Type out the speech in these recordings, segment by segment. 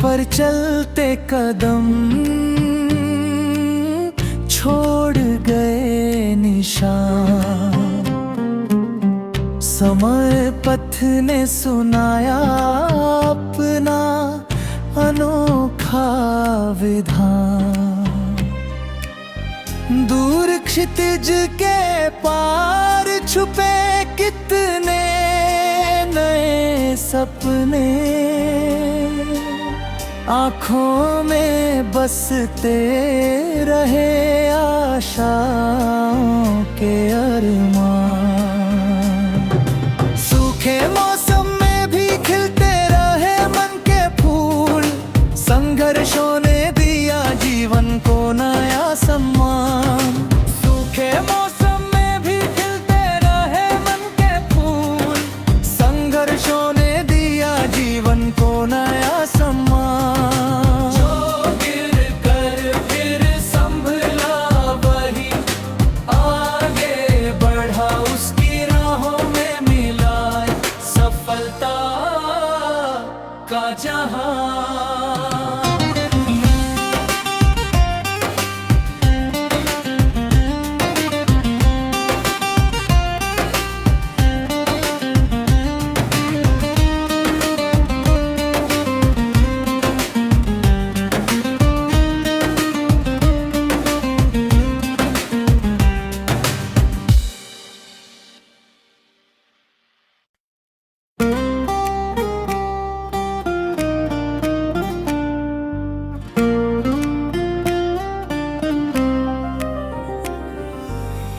पर चलते कदम छोड़ गए निशान। समय पथ ने सुनाया अपना अनोखा विधान। दूर क्षितिज के पार छुपे कितने नए सपने, आँखों में बसते रहे आशाओं के अरमान। सूखे मौसम में भी खिलते रहे मन के फूल, संघर्षों ने दिया जीवन को नया सम्मान। सूखे मौसम में भी खिलते रहे मन के फूल, संघर्षों ने दिया जीवन को नया सम्मान।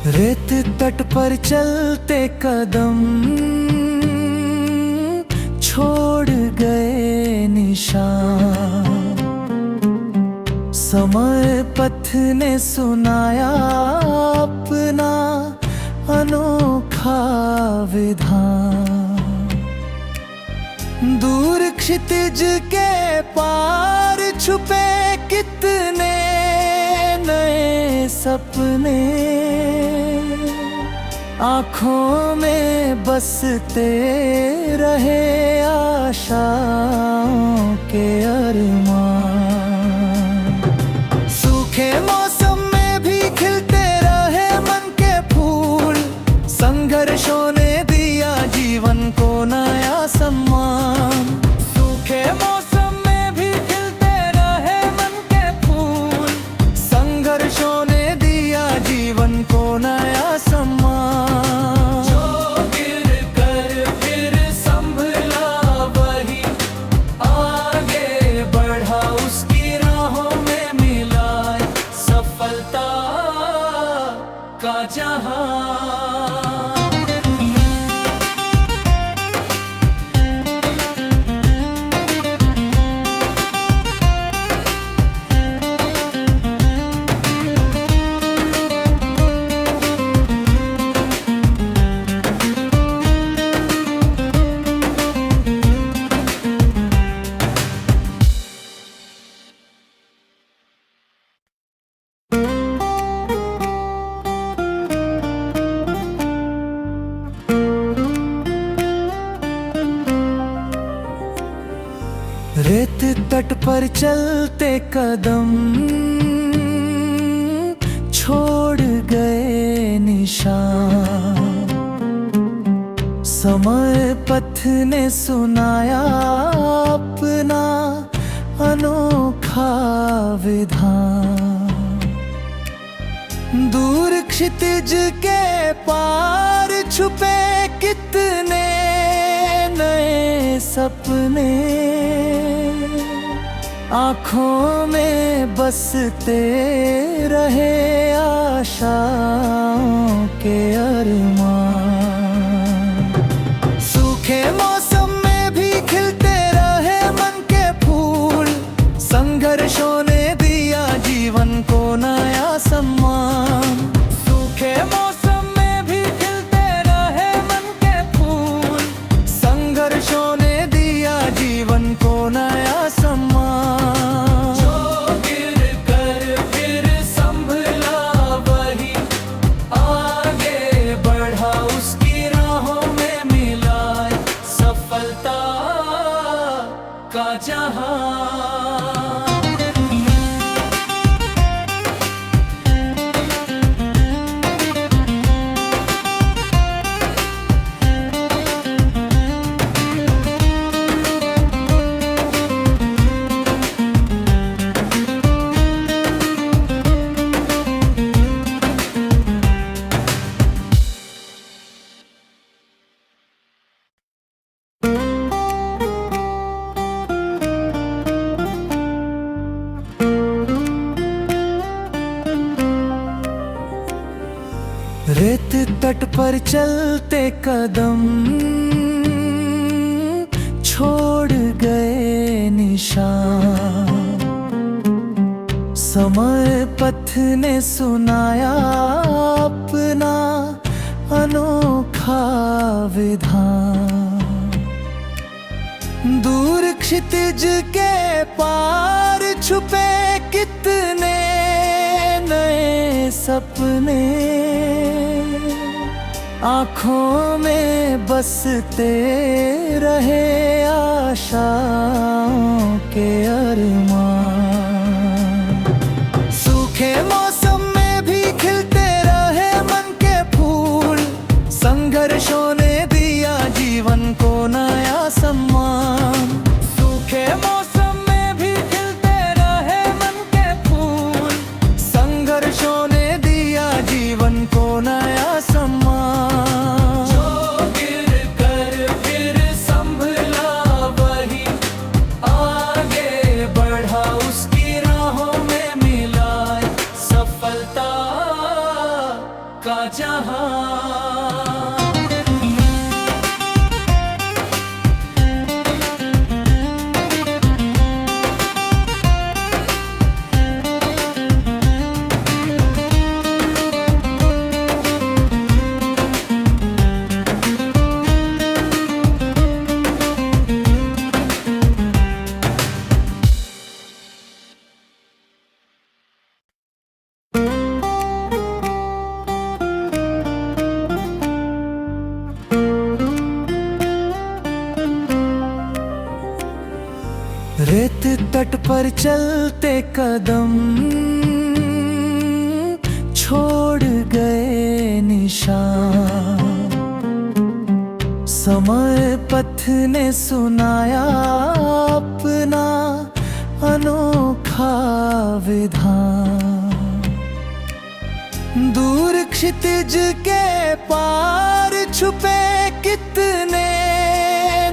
रेत तट पर चलते कदम छोड़ गए निशान। समय पथ ने सुनाया अपना अनोखा विधान। दूर क्षितिज के पार छुपे कितने नए सपने, आँखों में बसते रहे आशाओं के अरमान। सूखे मौसम में भी खिलते रहे मन के फूल, संघर्षों ने दिया जीवन को नया सम्मान। सूखे मौसम में भी खिलते रहे मन के फूल, संघर्षों ने दिया जीवन को नया सम्मान। रेत तट पर चलते कदम छोड़ गए निशान। समय पथ ने सुनाया अपना अनोखा विधान। दूर क्षितिज के पार छुपे कितने नए सपने, आँखों में बसते रहे आशाओं के अरमान। सूखे मौसम में भी खिलते रहे मन के फूल, संघर्षों ने दिया जीवन को नया सम्मान। सूखे मौसम में भी खिलते रहे मन के फूल, संघर्षों ने दिया जीवन को नया सम्मान। रेत तट पर चलते कदम छोड़ गए निशान। समय पथ ने सुनाया अपना अनोखा विधान। दूर क्षितिज के पार छुपे कितने नए सपने, आँखों में बसते रहे आशाओं के अरमान। सूखे मौसम में भी खिलते रहे मन के फूल, संघर्षों ने दिया जीवन को नया सम्मान। सूखे मौसम में भी खिलते रहे मन के फूल, संघर्षों ने दिया जीवन को नया सम्मान। जो गिर कर फिर संभला वही आगे बढ़ा, उसकी राहों में मिला सफलता का जहां। रेत तट पर चलते कदम छोड़ गए निशान। समय पथ ने सुनाया अपना अनोखा विधान। दूर क्षितिज के पार छुपे कितने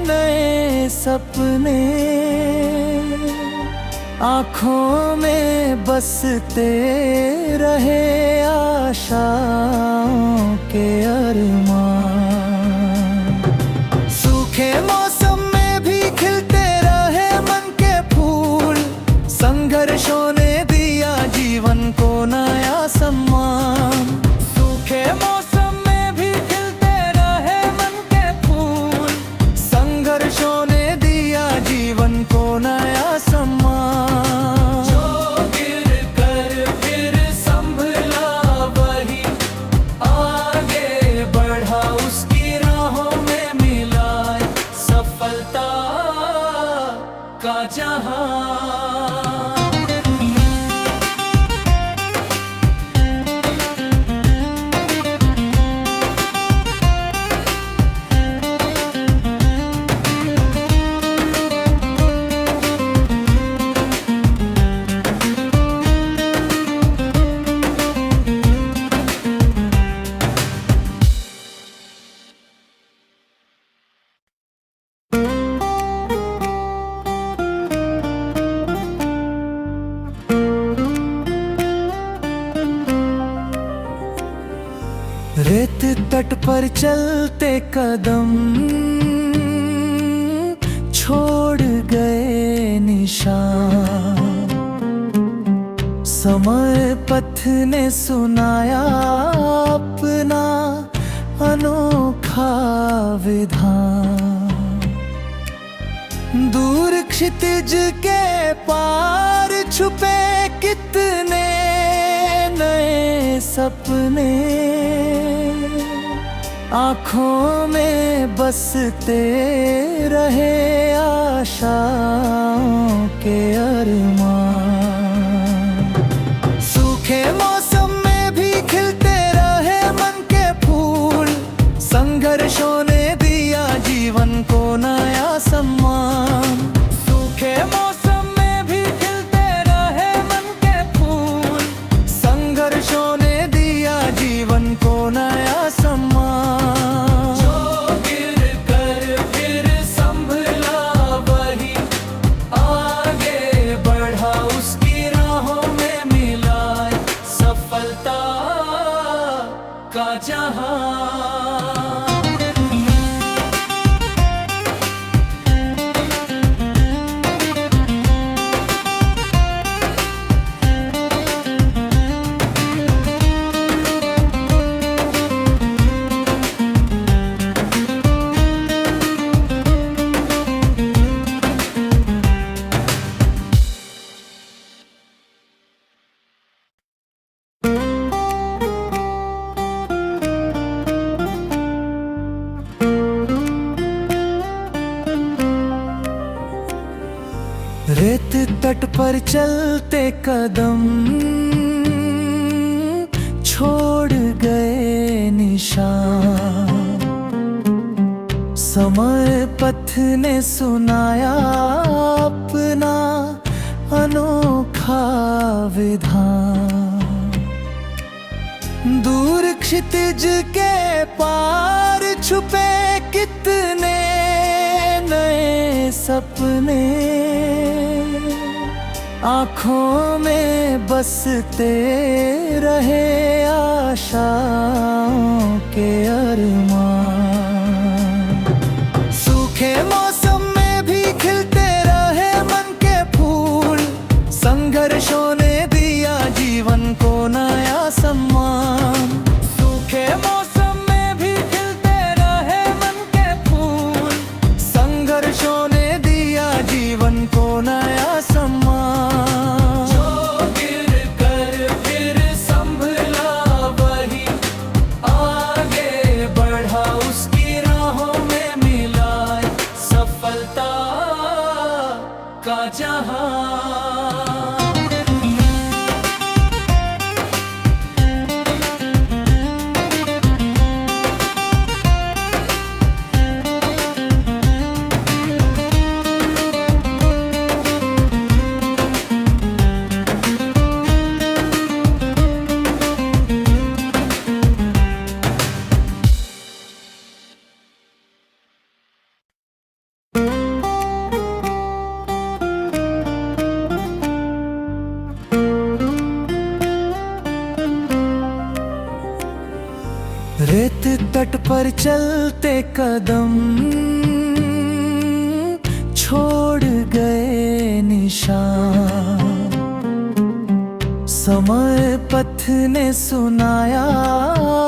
नए सपने, आँखों में बसते रहे आशाओं के अरमान। सूखे मौसम में भी खिलते रहे मन के फूल, संघर्षों ने दिया जीवन को नया सम्मान। सूखे मौसम में भी खिलते रहे मन के फूल, संघर्षों ने दिया जीवन को नया सम्मान। का जहां। रेत तट पर चलते कदम छोड़ गए निशान। समय पथ ने सुनाया अपना अनोखा विधान। दूर क्षितिज के पार छुपे कितने नए सपने, आँखों में बसते रहे आशाओं के अरमान। सूखे मौसम में भी खिलते रहे मन के फूल, संघर्षों ने दिया जीवन को नया सम्मान। सूखे मौसम में भी खिलते रहे मन के फूल, संघर्षों ने दिया जीवन को नया सम्मान। उसकी पर चलते कदम छोड़ गए निशान। समय पथ ने सुनाया अपना अनोखा विधान। दूर क्षितिज के पार छुपे कितने नए सपने, आँखों में बसते रहे आशाओं के अरमान। सूखे मौसम में भी खिलते रहे मन के फूल, संघर्षों ने दिया जीवन को नया सम्मान। सूखे मौसम में भी खिलते रहे मन के फूल, संघर्षों ने दिया जीवन को नया सम्मान। जो गिर कर फिर संभला वही आगे बढ़ा, उसकी राहों में मिला सफलता का जहां। रेत तट पर चलते कदम छोड़ गए निशान। समय पथ ने सुनाया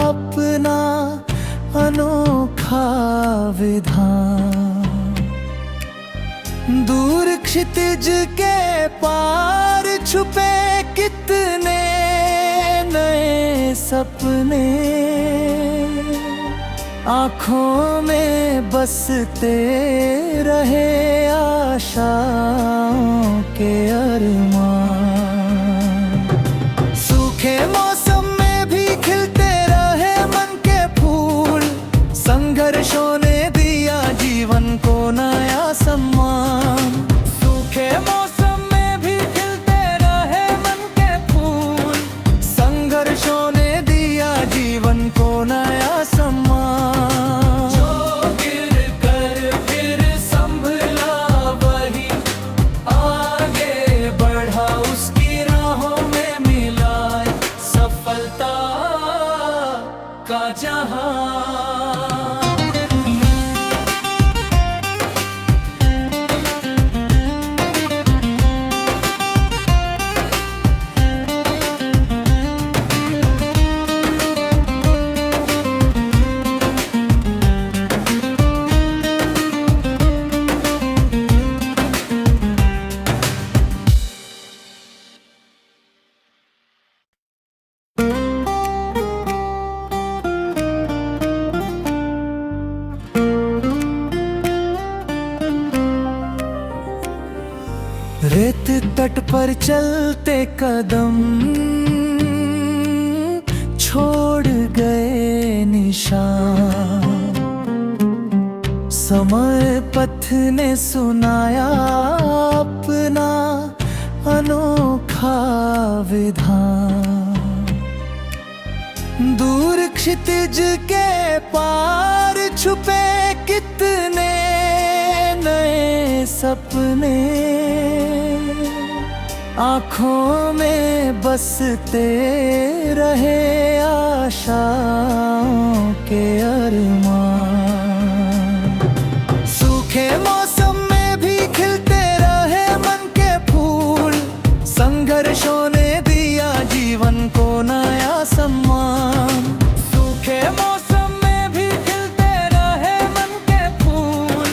अपना अनोखा विधान। दूर क्षितिज के पार छुपे कितने नए सपने, आँखों में बसते रहे आशाओं के अरमान। सूखे मौसम में भी खिलते रहे मन के फूल, संघर्षों ने दिया जीवन को नया सम्मान। सूखे मौसम में भी खिलते रहे मन के फूल, संघर्षों ने दिया जीवन को नया सम्मान। का जहां। रेत तट पर चलते कदम छोड़ गए निशान। समय पथ ने सुनाया अपना अनोखा विधान। दूर क्षितिज के पार छुपे कितने नए सपने, आँखों में बसते रहे आशाओं के अरमान। सूखे मौसम में भी खिलते रहे मन के फूल, संघर्षों ने दिया जीवन को नया सम्मान। सूखे मौसम में भी खिलते रहे मन के फूल,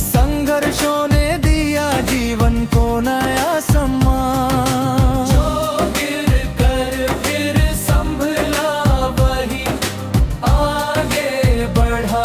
संघर्षों ने दिया जीवन को नया सम्मान। बढ़ा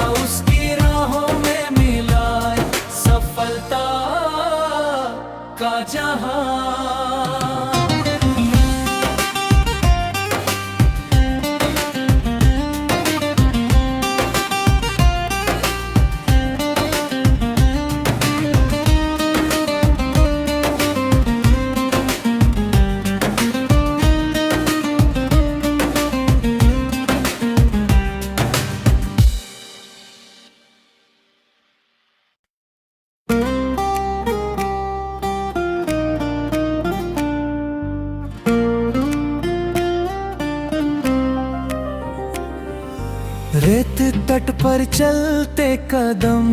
रेत तट पर चलते कदम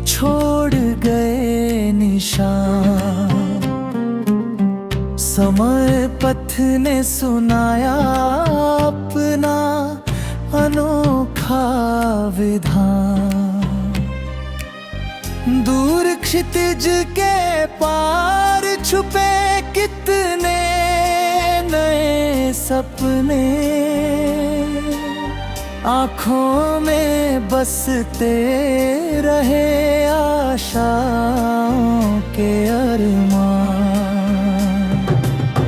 छोड़ गए निशान, समय पथ ने सुनाया अपना अनोखा विधान। दूर क्षितिज के पार छुपे कितने नए सपने, आँखों में बसते रहे आशाओं के अरमान।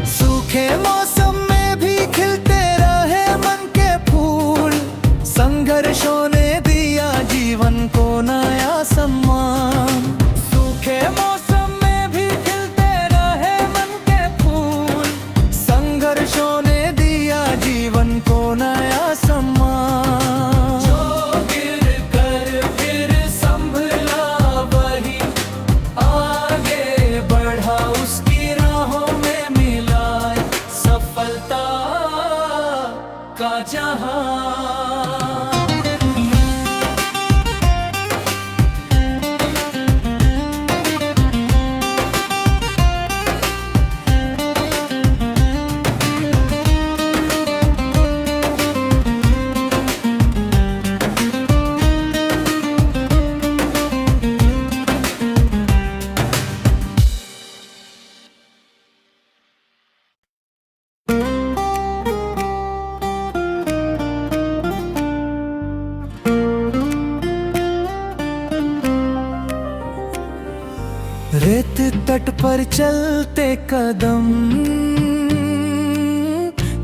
सूखे मौसम में भी खिलते रहे मन के फूल, संघर्षों ने दिया जीवन को नया सम्मान। सूखे मौसम में भी खिलते रहे मन के फूल, संघर्षों ने दिया जीवन को नया सम्मान। जो गिर कर फिर संभला वही आगे बढ़ा, उसकी राहों में मिला सफलता का जहां। रेत तट पर चलते कदम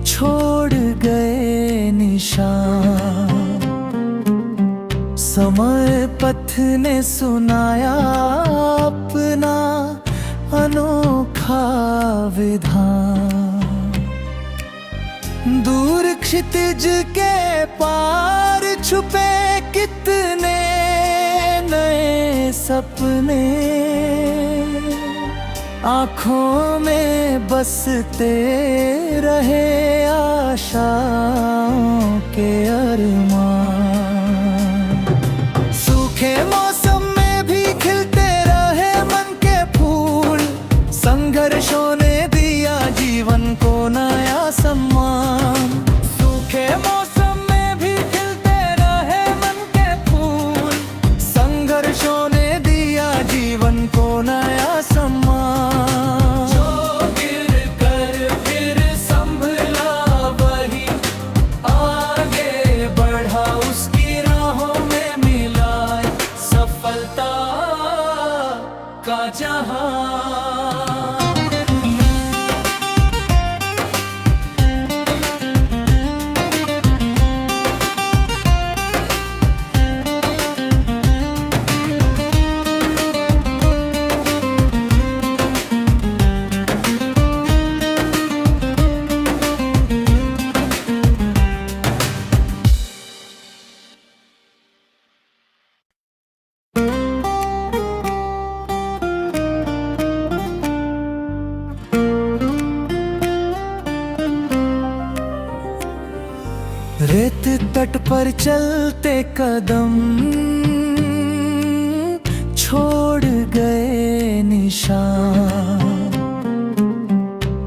छोड़ गए निशान, समय पथ ने सुनाया अपना अनोखा विधान। दूर क्षितिज के पार छुपे कितने नए सपने, आँखों में बसते रहे आशाओं के अरमान। सूखे मौसम में भी खिलते रहे मन के फूल, संघर्षों ने दिया जीवन को नया सम्मान। सूखे मौसम में भी खिलते रहे मन के फूल, संघर्षों ने दिया जीवन को नया सम्मान। का जहां। रेत तट पर चलते कदम छोड़ गए निशान,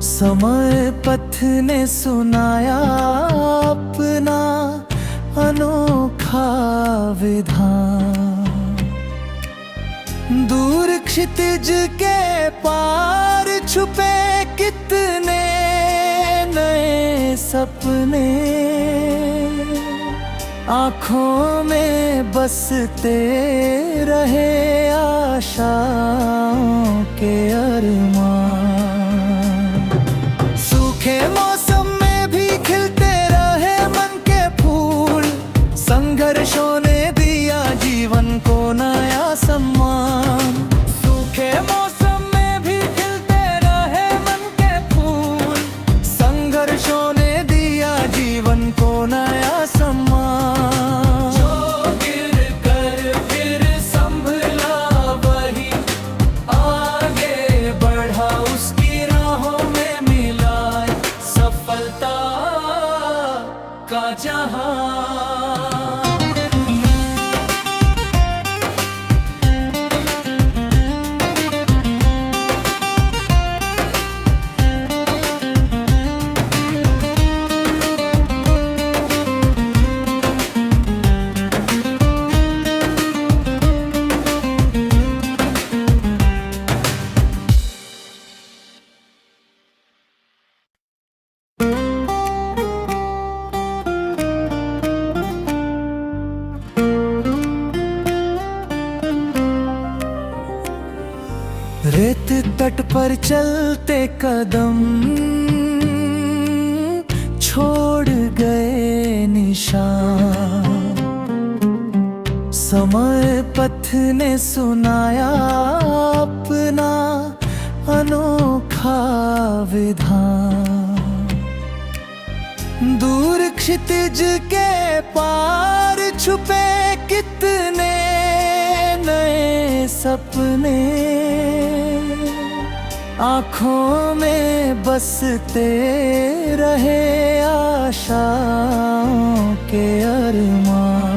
समय पथ ने सुनाया अपना अनोखा विधान। दूर क्षितिज के पार छुपे कितने नए सपने, आँखों में बसते रहे आशाओं के अरमान। सूखे मौसम में भी खिलते रहे मन के फूल, संघर्षों ने दिया जीवन को नया सम्मान। सूखे मौसम में भी खिलते रहे मन के फूल, संघर्षों ने दिया जीवन को नया सम्मान। house जहां। रेत तट पर चलते कदम छोड़ गए निशान, समय पथ ने सुनाया अपना अनोखा विधान। दूर क्षितिज के पार छुपे कितने नए सपने, आँखों में बसते रहे आशाओं के अरमान।